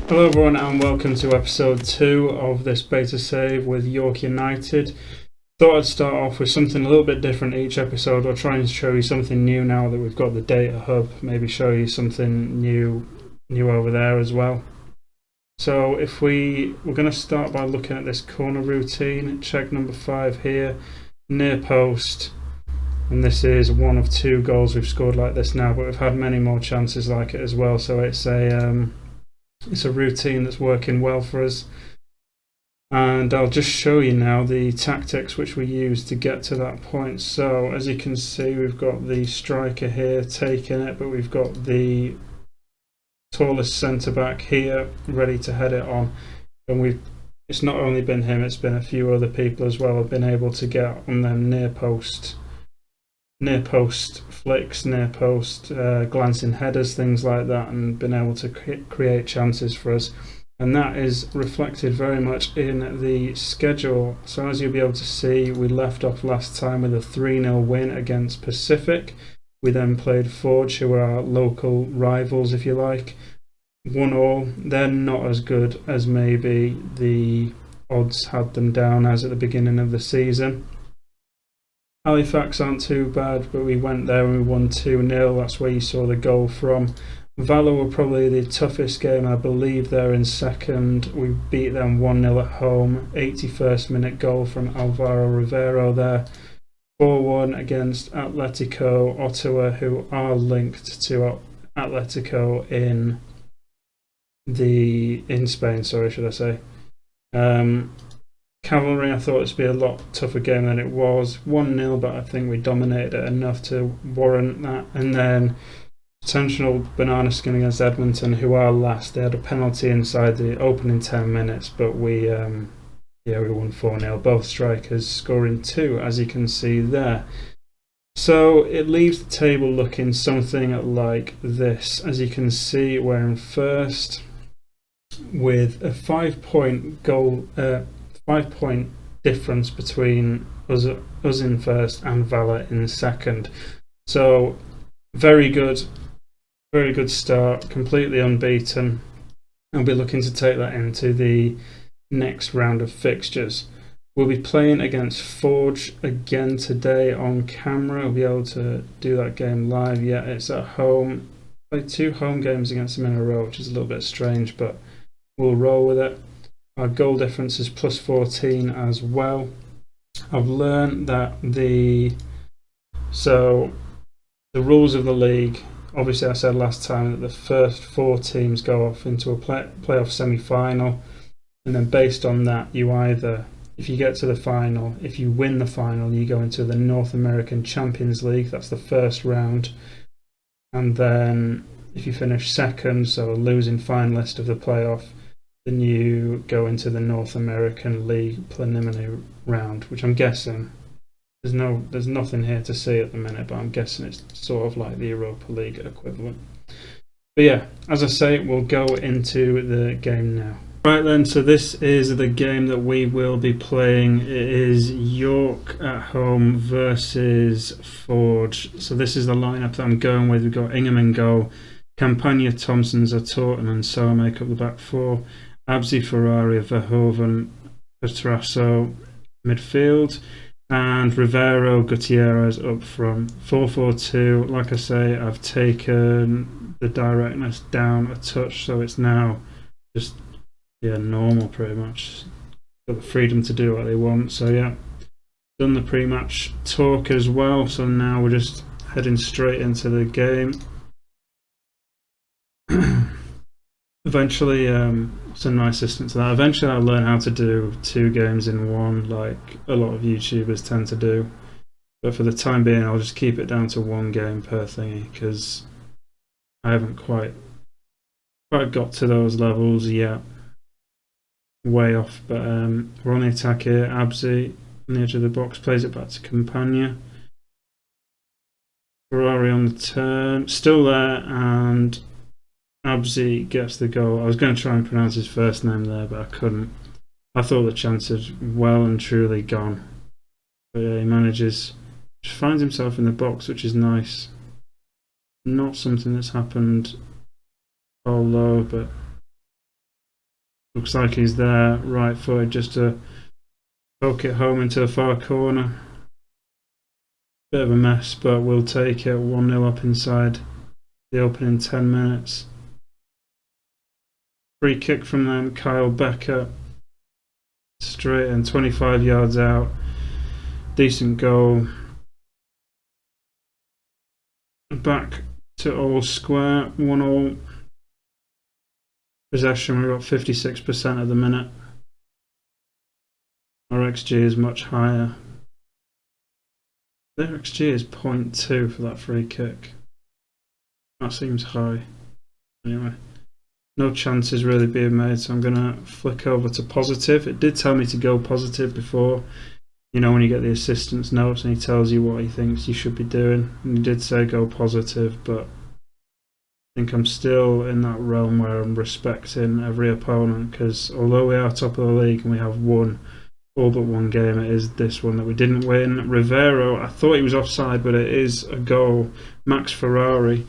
Hello everyone and welcome to episode 2 of this beta save with York United. Thought I'd start off with something a little bit different each episode. I'll try and show you something new now that we've got the data hub, maybe show you something new over there as well. So if we're going to start by looking at this corner routine, check number 5 here, near post. And this is one of 2 goals we've scored like this now, but we've had many more chances like it as well, so it's a routine that's working well for us. And I'll just show you now the tactics which we use to get to that point. So as you can see, we've got the striker here taking it, but we've got the tallest centre back here ready to head it on. And it's not only been him, it's been a few other people as well have been able to get on them near post flicks, near post glancing headers, things like that, and been able to create chances for us. And that is reflected very much in the schedule. So as you'll be able to see, we left off last time with a 3-0 win against Pacific. We then played Forge, who are our local rivals if you like, 1-1. They're not as good as maybe the odds had them down as at the beginning of the season. Halifax aren't too bad, but we went there and we won 2-0. That's where you saw the goal from. Valor were probably the toughest game. I believe they're in second. We beat them 1-0 at home. 81st minute goal from Alvaro Rivero there. 4-1 against Atletico Ottawa, who are linked to Atletico in Spain, should I say. Cavalry, I thought it would be a lot tougher game than it was. 1-0, but I think we dominated it enough to warrant that. And then potential banana skin against Edmonton, who are last. They had a penalty inside the opening 10 minutes, but we won 4-0. Both strikers scoring 2, as you can see there. So it leaves the table looking something like this. As you can see, we're in first with a 5-point difference between us in first and Valor in second. So very good start, completely unbeaten. I'll be looking to take that into the next round of fixtures. We'll be playing against Forge again today on camera. We'll be able to do that game live. Yeah, it's at home. Played 2 home games against them in a row, which is a little bit strange, but we'll roll with it. Our goal difference is plus 14 as well. I've learned that the rules of the league, obviously I said last time that the first 4 teams go off into a playoff semi-final, and then based on that, you either, if you get to the final, if you win the final, you go into the North American Champions League. That's the first round. And then if you finish second, so a losing finalist of the playoff, then you go into the North American League preliminary round, which I'm guessing there's nothing here to see at the minute, but I'm guessing it's sort of like the Europa League equivalent. But yeah, as I say, we'll go into the game now. Right then, so this is the game that we will be playing. It is York at home versus Forge. So this is the lineup that I'm going with. We've got Ingham in goal, Campagna, Thompson, Zatorton and so make up the back 4. Abzi, Ferrari, Verhoeven, Petrasso midfield, and Rivero, Gutierrez up front. 4-4-2. Like I say, I've taken the directness down a touch, so it's now just normal pretty much. Got the freedom to do what they want. So yeah, done the pre-match talk as well. So now we're just heading straight into the game. Eventually, send my assistant to that. Eventually I'll learn how to do 2 games in one, like a lot of YouTubers tend to do. But for the time being, I'll just keep it down to 1 game per thingy, because I haven't quite got to those levels yet. Way off, but we're on the attack here. Abzi on the edge of the box, plays it back to Campagna. Ferrari on the turn, still there, and Abzi gets the goal. I was going to try and pronounce his first name there, but I couldn't. I thought the chance had well and truly gone. But yeah, he manages, just finds himself in the box, which is nice. Not something that's happened all low, but Looks like he's there, right footed, just to poke it home into the far corner. Bit of a mess, but we'll take it. 1-0 up inside the opening 10 minutes. Free kick from them, Kyle Becker. Straight and 25 yards out. Decent goal. Back to all square, 1-1. Possession, we've got 56% at the minute. Our XG is much higher. Their XG is 0.2 for that free kick. That seems high. Anyway, no chances really being made, so I'm going to flick over to positive. It did tell me to go positive before. You know, when you get the assistant's notes and he tells you what he thinks you should be doing. And he did say go positive, but I think I'm still in that realm where I'm respecting every opponent, because although we are top of the league and we have won all but one game, it is this one that we didn't win. Rivero, I thought he was offside, but it is a goal. Max Ferrari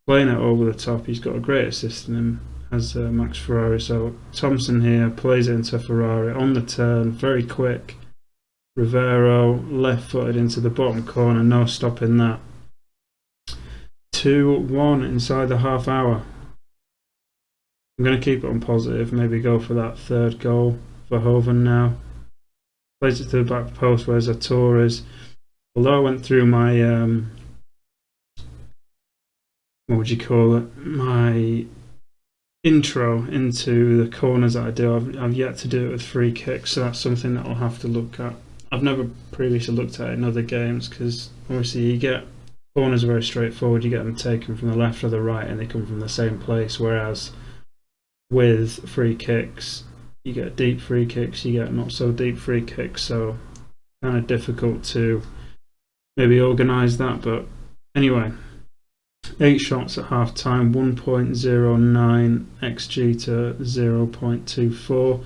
playing it over the top. He's got a great assist in him as Max Ferrari. So Thompson here plays it into Ferrari on the turn, very quick. Rivero left footed into the bottom corner, no stopping that. 2-1 inside the half hour. I'm going to keep it on positive, maybe go for that third goal for Hoven now. Plays it to the back post where Zator is. Although I went through my, what would you call it? My intro into the corners that I do. I've yet to do it with free kicks, so that's something that I'll have to look at. I've never previously looked at it in other games, because obviously you get corners are very straightforward. You get them taken from the left or the right and they come from the same place, whereas with free kicks you get deep free kicks, you get not so deep free kicks, so kind of difficult to maybe organise that. But anyway, 8 shots at half time, 1.09 XG to 0.24.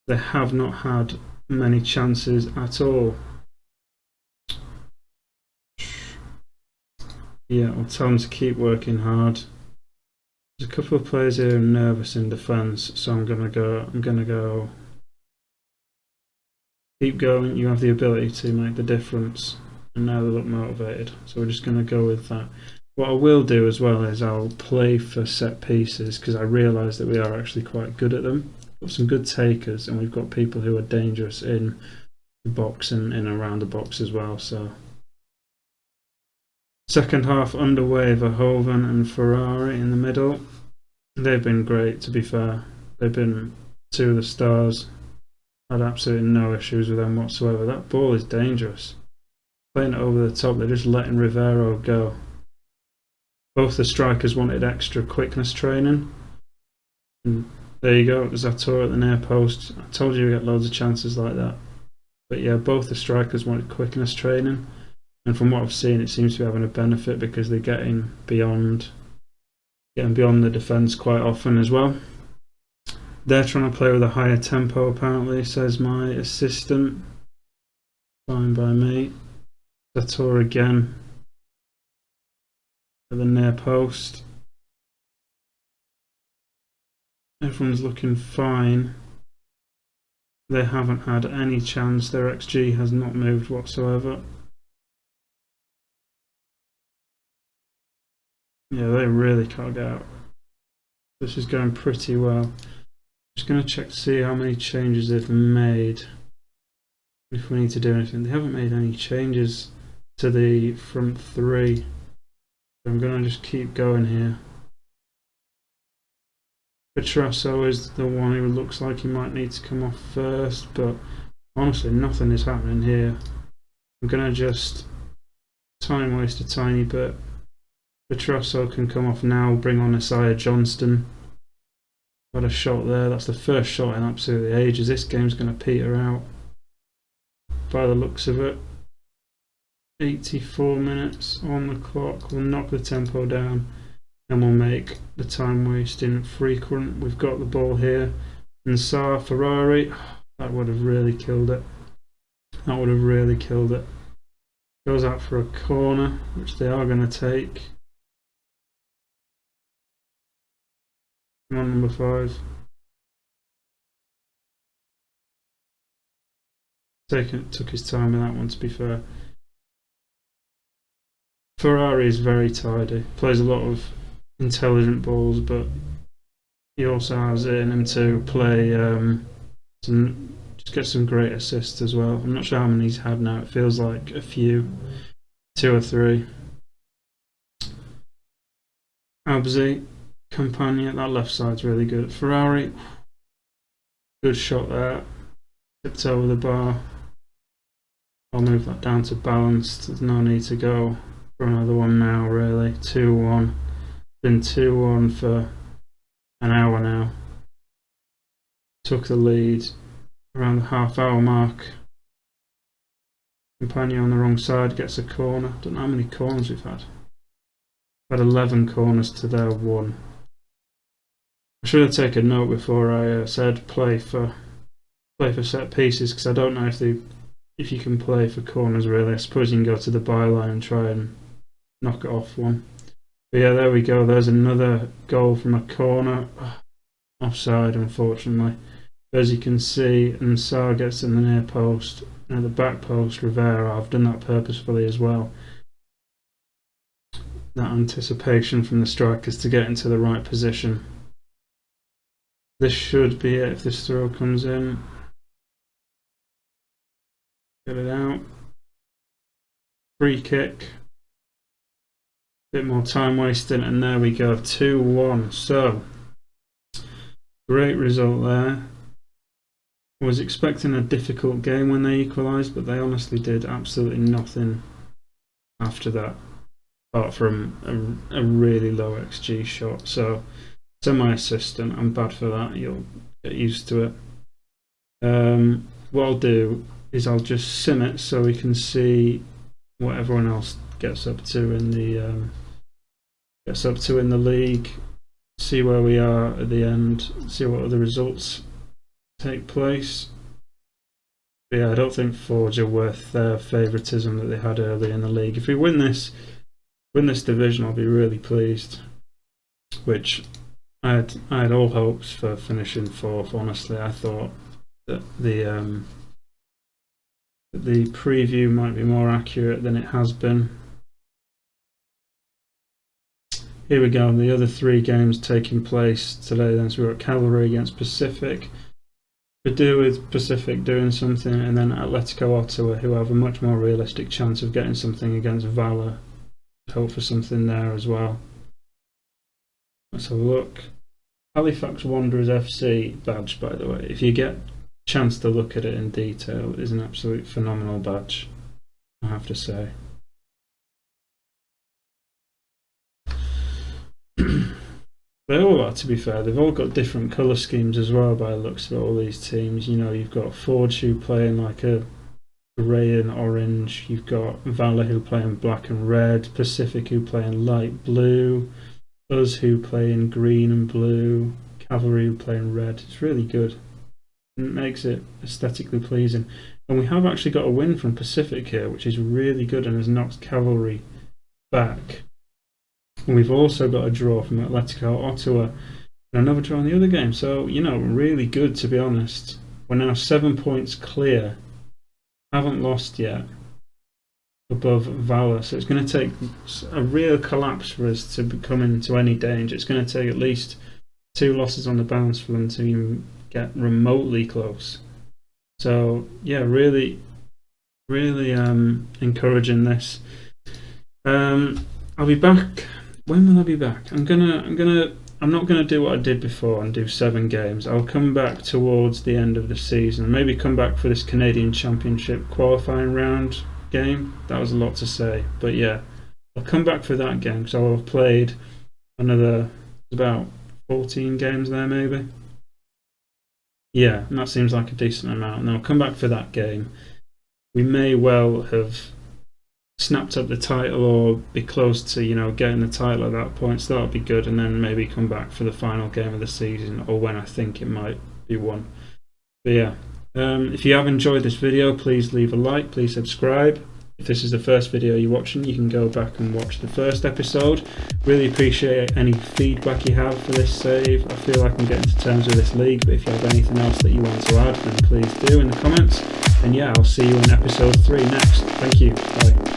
They have not had many chances at all. Yeah, I'll tell them to keep working hard. There's a couple of players here nervous in defence, so I'm gonna go. Keep going. You have the ability to make the difference, and now they look motivated. So we're just gonna go with that. What I will do as well is I'll play for set pieces, because I realise that we are actually quite good at them. We've got some good takers, and we've got people who are dangerous in the box and in around the box as well. So. Second half underway, Verhoeven and Ferrari in the middle. They've been great, to be fair. They've been two of the stars. Had absolutely no issues with them whatsoever. That ball is dangerous. Playing it over the top, they're just letting Rivero go. Both the strikers wanted extra quickness training. And there you go, Zator at the near post. I told you we get loads of chances like that. But yeah, both the strikers wanted quickness training. And from what I've seen, it seems to be having a benefit, because they're getting beyond the defence quite often as well. They're trying to play with a higher tempo, apparently, says my assistant. Fine by me. Zator again at the near post. Everyone's looking fine. They haven't had any chance. Their XG has not moved whatsoever. Yeah, they really can't get out. This is going pretty well. Just going to check to see how many changes they've made. If we need to do anything. They haven't made any changes to the front three. So I'm going to just keep going here. Petrasso is the one who looks like he might need to come off first, but honestly nothing is happening here. I'm going to just time waste a tiny bit. Petrasso can come off now, bring on Isaiah Johnston. Got a shot there, that's the first shot in absolutely ages. This game's going to peter out by the looks of it. 84 minutes on the clock, we'll knock the tempo down and we'll make the time wasting frequent. We've got the ball here, and Ferrari, that would have really killed it. That would have really killed it. Goes out for a corner, which they are going to take. Come on, number 5. took his time in that one, to be fair. Ferrari is very tidy, plays a lot of intelligent balls, but he also has it in him to play just get some great assists as well. I'm not sure how many he's had now. It feels like a few, 2 or 3. Abzi, Campagna, that left side's really good. Ferrari, good shot there. Tipped over the bar. I'll move that down to balanced. There's no need to go for another one now, really. 2-1. Been 2-1 for an hour now. Took the lead around the half-hour mark. Campagna on the wrong side gets a corner. Don't know how many corners we've had. Had 11 corners to their 1. I should have taken note before I said play for set pieces, because I don't know if you can play for corners really. I suppose you can go to the byline and try and knock it off one. But yeah, there we go. There's another goal from a corner. Offside, unfortunately. But as you can see, Ansar gets in the near post. And at the back post, Rivera. I've done that purposefully as well. That anticipation from the strikers to get into the right position. This should be it if this throw comes in. Get it out. Free kick. Bit more time wasting, and there we go, 2-1. So, great result there. I was expecting a difficult game when they equalised, but they honestly did absolutely nothing after that, apart from a really low XG shot. So, semi-assistant, I'm bad for that, you'll get used to it. What I'll do is I'll just sim it so we can see what everyone else gets up to in the league, see where we are at the end, see what other results take place. But yeah, I don't think Forge are worth their favouritism that they had early in the league. If we win this division, I'll be really pleased. Which I had all hopes for finishing 4th. Honestly, I thought that the preview might be more accurate than it has been. Here we go, the other 3 games taking place today then. So we've got Cavalry against Pacific. Could do with Pacific doing something, and then Atletico Ottawa, who have a much more realistic chance of getting something against Valor. Hope for something there as well. Let's have a look. Halifax Wanderers FC badge, by the way. If you get a chance to look at it in detail, it is an absolute phenomenal badge, I have to say. They all are, to be fair. They've all got different colour schemes as well by the looks of it, all these teams. You know, you've got Forge who play in like a grey and orange. You've got Valor who play in black and red. Pacific who play in light blue. Us who play in green and blue. Cavalry who play in red. It's really good. It makes it aesthetically pleasing. And we have actually got a win from Pacific here, which is really good and has knocked Cavalry back. And we've also got a draw from Atletico Ottawa and another draw in the other game. So, you know, really good, to be honest. We're now 7 points clear. Haven't lost yet above Valor. So it's going to take a real collapse for us to come into any danger. It's going to take at least 2 losses on the bounce for them to even get remotely close. So, yeah, really encouraging this. I'll be back. When will I be back? I'm not gonna do what I did before and do 7 games. I'll come back towards the end of the season. Maybe come back for this Canadian Championship qualifying round game. That was a lot to say, but yeah, I'll come back for that game because I'll have played another about 14 games there, maybe. Yeah, and that seems like a decent amount. And I'll come back for that game. We may well have snapped up the title or be close to, you know, getting the title at that point, so that'll be good. And then maybe come back for the final game of the season, or when I think it might be won. But yeah, if you have enjoyed this video, please leave a like, please subscribe, If this is the first video you're watching, you can go back and watch the first episode. Really appreciate any feedback you have for this save. I feel like I'm getting to terms with this league, but if you have anything else that you want to add, then please do in the comments. And yeah, I'll see you in episode 3 next. Thank you. Bye.